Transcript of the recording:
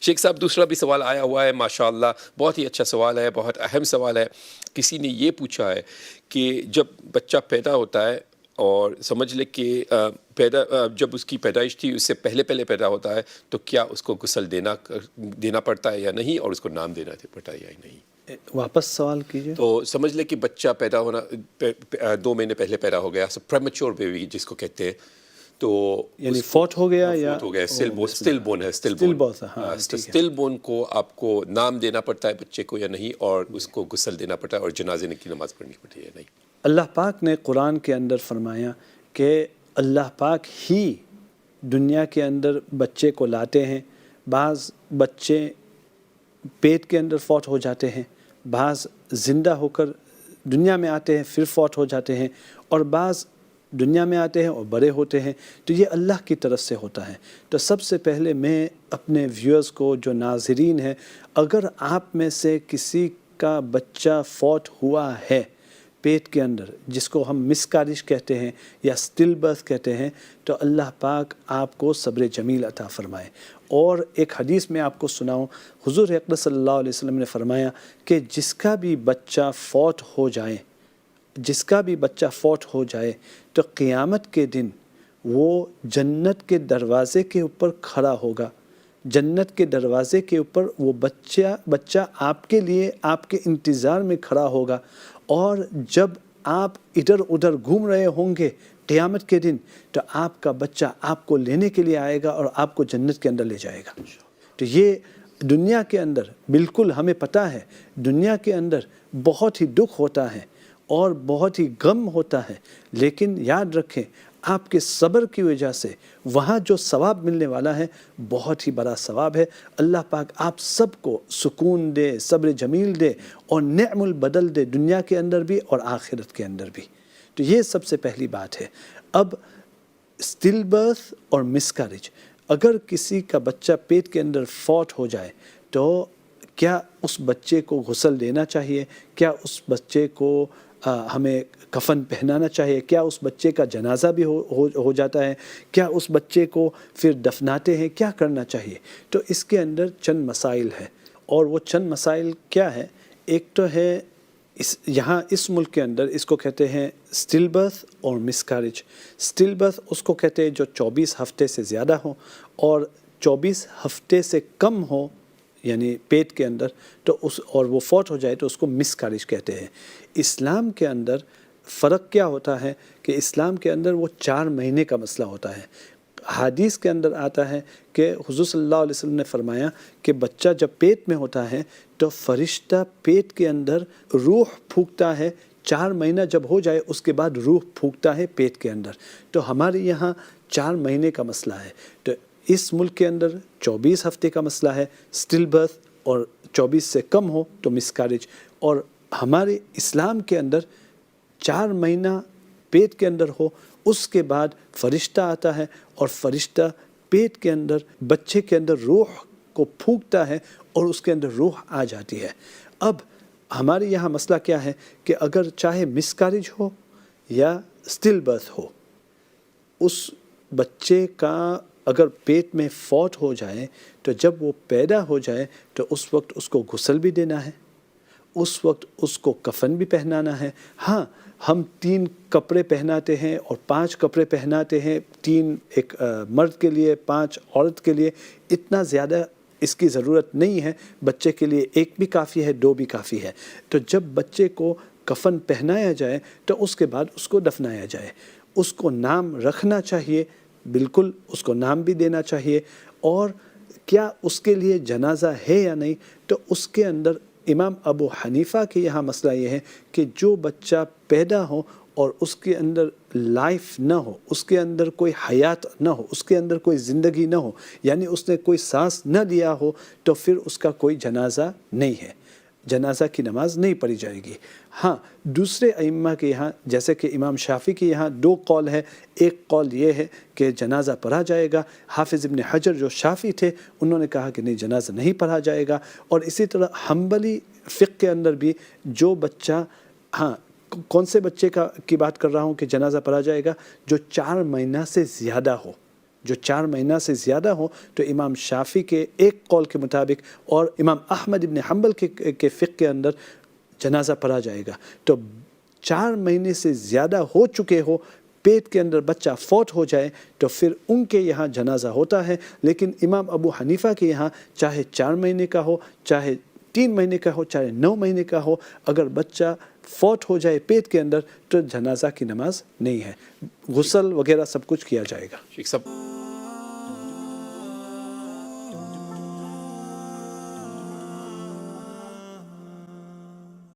شیخ صاحب دوسرا بھی سوال آیا ہوا ہے ماشاءاللہ، بہت ہی اچھا سوال ہے، بہت اہم سوال ہے۔ کسی نے یہ پوچھا ہے کہ جب بچہ پیدا ہوتا ہے اور سمجھ لے کہ جب اس کی پیدائش تھی اس سے پہلے پیدا ہوتا ہے تو کیا اس کو غسل دینا پڑتا ہے یا نہیں، اور اس کو نام دینا پڑتا ہے یا نہیں؟ واپس سوال کیجیے۔ تو سمجھ لے کہ بچہ پیدا ہونا 2 مہینے پہلے پیدا ہو گیا، پریمیچور بیبی جس کو کہتے ہیں، تو یعنی فوت ہو گیا یا فوت ہو گیا، اسٹل بون ہے، اسٹل بون کو آپ کو نام دینا پڑتا ہے بچے کو یا نہیں، اور اس کو غسل دینا پڑتا ہے اور جنازے کی نماز پڑھنی پڑتی ہے یا نہیں؟ اللہ پاک نے قرآن کے اندر فرمایا کہ اللہ پاک ہی دنیا کے اندر بچے کو لاتے ہیں۔ بعض بچے پیٹ کے اندر فوت ہو جاتے ہیں، بعض زندہ ہو کر دنیا میں آتے ہیں پھر فوت ہو جاتے ہیں، اور بعض دنیا میں آتے ہیں اور بڑے ہوتے ہیں۔ تو یہ اللہ کی طرف سے ہوتا ہے۔ تو سب سے پہلے میں اپنے ویورز کو، جو ناظرین ہیں، اگر آپ میں سے کسی کا بچہ فوت ہوا ہے پیٹ کے اندر، جس کو ہم مسکارج کہتے ہیں یا سٹل برتھ کہتے ہیں، تو اللہ پاک آپ کو صبر جمیل عطا فرمائے۔ اور ایک حدیث میں آپ کو سناؤں، حضور اقدس صلی اللہ علیہ وسلم نے فرمایا کہ جس کا بھی بچہ فوت ہو جائے تو قیامت کے دن وہ جنت کے دروازے کے اوپر کھڑا ہوگا۔ جنت کے دروازے کے اوپر وہ بچہ آپ کے لیے آپ کے انتظار میں کھڑا ہوگا، اور جب آپ ادھر ادھر گھوم رہے ہوں گے قیامت کے دن، تو آپ کا بچہ آپ کو لینے کے لیے آئے گا اور آپ کو جنت کے اندر لے جائے گا۔ تو یہ دنیا کے اندر بالکل ہمیں پتہ ہے، دنیا کے اندر بہت ہی دکھ ہوتا ہے اور بہت ہی غم ہوتا ہے، لیکن یاد رکھیں آپ کے صبر کی وجہ سے وہاں جو ثواب ملنے والا ہے بہت ہی بڑا ثواب ہے۔ اللہ پاک آپ سب کو سکون دے، صبر جمیل دے اور نعم البدل دے، دنیا کے اندر بھی اور آخرت کے اندر بھی۔ تو یہ سب سے پہلی بات ہے۔ اب سٹل برتھ اور مسکریج، اگر کسی کا بچہ پیٹ کے اندر فوت ہو جائے تو کیا اس بچے کو غسل دینا چاہیے؟ کیا اس بچے کو ہمیں کفن پہنانا چاہیے؟ کیا اس بچے کا جنازہ بھی ہو جاتا ہے؟ کیا اس بچے کو پھر دفناتے ہیں؟ کیا کرنا چاہیے؟ تو اس کے اندر چند مسائل ہیں، اور وہ چند مسائل کیا ہے؟ ایک تو ہے یہاں اس ملک کے اندر اس کو کہتے ہیں سٹل برتھ اور مسکریج۔ سٹل برتھ اس کو کہتے ہیں جو 24 ہفتے سے زیادہ ہو، اور 24 ہفتے سے کم ہو یعنی پیٹ کے اندر تو اور وہ فوت ہو جائے تو اس کو مسکریج کہتے ہیں۔ اسلام کے اندر فرق کیا ہوتا ہے کہ اسلام کے اندر وہ 4 مہینے کا مسئلہ ہوتا ہے۔ حدیث کے اندر آتا ہے کہ حضور صلی اللہ علیہ وسلم نے فرمایا کہ بچہ جب پیٹ میں ہوتا ہے تو فرشتہ پیٹ کے اندر روح پھونکتا ہے، 4 مہینہ جب ہو جائے اس کے بعد روح پھونکتا ہے پیٹ کے اندر۔ تو ہمارے یہاں 4 مہینے کا مسئلہ ہے، تو اس ملک کے اندر 24 ہفتے کا مسئلہ ہے سٹل برتھ، اور 24 سے کم ہو تو مسکریج۔ اور ہمارے اسلام کے اندر 4 مہینہ پیٹ کے اندر ہو، اس کے بعد فرشتہ آتا ہے اور فرشتہ پیٹ کے اندر بچے کے اندر روح کو پھونکتا ہے اور اس کے اندر روح آ جاتی ہے۔ اب ہمارے یہاں مسئلہ کیا ہے کہ اگر چاہے مسکریج ہو یا سٹل برتھ ہو، اس بچے کا اگر پیٹ میں فوت ہو جائے تو جب وہ پیدا ہو جائے تو اس وقت اس کو غسل بھی دینا ہے، اس وقت اس کو کفن بھی پہنانا ہے۔ ہاں، ہم 3 کپڑے پہناتے ہیں اور 5 کپڑے پہناتے ہیں، 3 ایک مرد کے لیے 5 عورت کے لیے، اتنا زیادہ اس کی ضرورت نہیں ہے۔ بچے کے لیے 1 بھی کافی ہے، 2 بھی کافی ہے۔ تو جب بچے کو کفن پہنایا جائے تو اس کے بعد اس کو دفنایا جائے، اس کو نام رکھنا چاہیے، بالکل اس کو نام بھی دینا چاہیے۔ اور کیا اس کے لیے جنازہ ہے یا نہیں، تو اس کے اندر امام ابو حنیفہ کے یہاں مسئلہ یہ ہے کہ جو بچہ پیدا ہو اور اس کے اندر لائف نہ ہو، اس کے اندر کوئی حیات نہ ہو، اس کے اندر کوئی زندگی نہ ہو، یعنی اس نے کوئی سانس نہ لیا ہو، تو پھر اس کا کوئی جنازہ نہیں ہے، جنازہ کی نماز نہیں پڑھی جائے گی۔ ہاں، دوسرے ائمہ کے یہاں جیسے کہ امام شافعی کے یہاں 2 قول ہے۔ ایک قول یہ ہے کہ جنازہ پڑھا جائے گا، حافظ ابن حجر جو شافعی تھے انہوں نے کہا کہ نہیں، جنازہ نہیں پڑھا جائے گا۔ اور اسی طرح حنبلی فقہ کے اندر بھی جو بچہ، ہاں کون سے بچے کی بات کر رہا ہوں کہ جنازہ پڑھا جائے گا؟ جو 4 مہینہ سے زیادہ ہو، جو 4 مہینہ سے زیادہ ہو تو امام شافعی کے ایک قول کے مطابق اور امام احمد ابن حنبل کے فقہ کے اندر جنازہ پڑھا جائے گا۔ تو 4 مہینے سے زیادہ ہو چکے ہو، پیٹ کے اندر بچہ فوت ہو جائے تو پھر ان کے یہاں جنازہ ہوتا ہے، لیکن امام ابو حنیفہ کے یہاں چاہے 4 مہینے کا ہو، چاہے 3 مہینے کا ہو، چاہے 9 مہینے کا ہو، اگر بچہ فوت ہو جائے پیٹ کے اندر تو جنازہ کی نماز نہیں ہے، غسل وغیرہ سب کچھ کیا جائے گا۔ شیخ صاحب